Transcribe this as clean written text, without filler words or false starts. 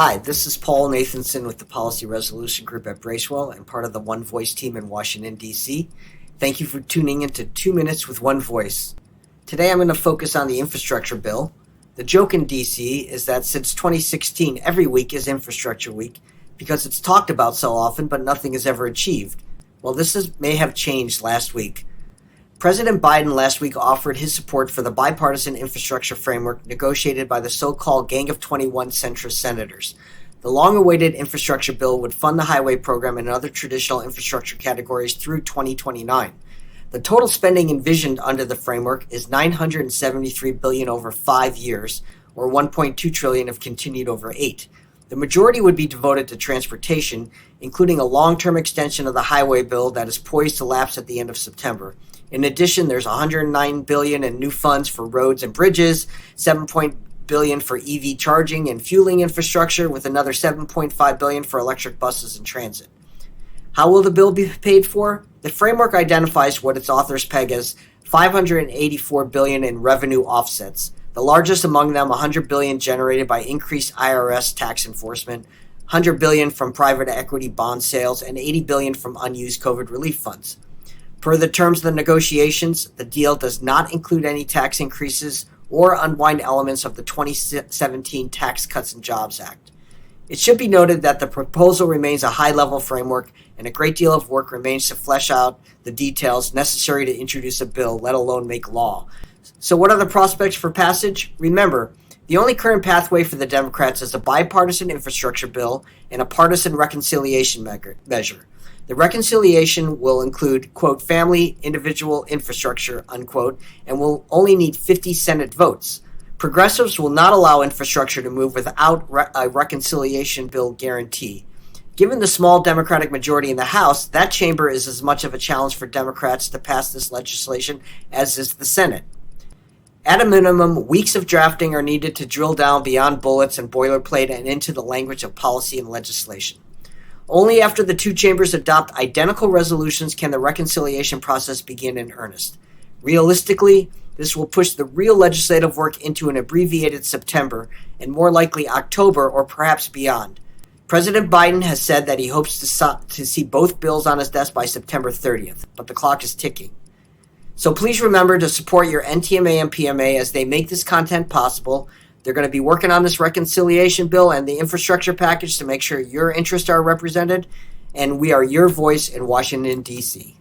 Hi, this is Paul Nathanson with the Policy Resolution Group at Bracewell and part of the One Voice team in Washington, D.C. Thank you for tuning into 2 Minutes with One Voice. Today I'm going to focus on the infrastructure bill. The joke in D.C. is that since 2016, every week is Infrastructure Week because it's talked about so often but nothing is ever achieved. Well, may have changed last week. President Biden last week offered his support for the bipartisan infrastructure framework negotiated by the so-called Gang of 21 centrist senators. The long-awaited infrastructure bill would fund the highway program and other traditional infrastructure categories through 2029. The total spending envisioned under the framework is $973 billion over 5 years, or $1.2 trillion if continued over 8. The majority would be devoted to transportation, including a long-term extension of the highway bill that is poised to lapse at the end of September. In addition, there's $109 billion in new funds for roads and bridges, $7 billion for EV charging and fueling infrastructure, with another $7.5 billion for electric buses and transit. How will the bill be paid for? The framework identifies what its authors peg as $584 billion in revenue offsets, the largest among them $100 billion generated by increased IRS tax enforcement, $100 billion from private equity bond sales, and $80 billion from unused COVID relief funds. Per the terms of the negotiations, the deal does not include any tax increases or unwind elements of the 2017 Tax Cuts and Jobs Act. It should be noted that the proposal remains a high-level framework, and a great deal of work remains to flesh out the details necessary to introduce a bill, let alone make law. So what are the prospects for passage? Remember, the only current pathway for the Democrats is a bipartisan infrastructure bill and a partisan reconciliation measure. The reconciliation will include, quote, family, individual infrastructure, unquote, and will only need 50 Senate votes. Progressives will not allow infrastructure to move without a reconciliation bill guarantee. Given the small Democratic majority in the House, that chamber is as much of a challenge for Democrats to pass this legislation as is the Senate. At a minimum, weeks of drafting are needed to drill down beyond bullets and boilerplate and into the language of policy and legislation. Only after the two chambers adopt identical resolutions can the reconciliation process begin in earnest. Realistically, this will push the real legislative work into an abbreviated September and more likely October or perhaps beyond. President Biden has said that he hopes to see both bills on his desk by September 30th, but the clock is ticking. So please remember to support your NTMA and PMA as they make this content possible. They're going to be working on this reconciliation bill and the infrastructure package to make sure your interests are represented, and we are your voice in Washington, D.C.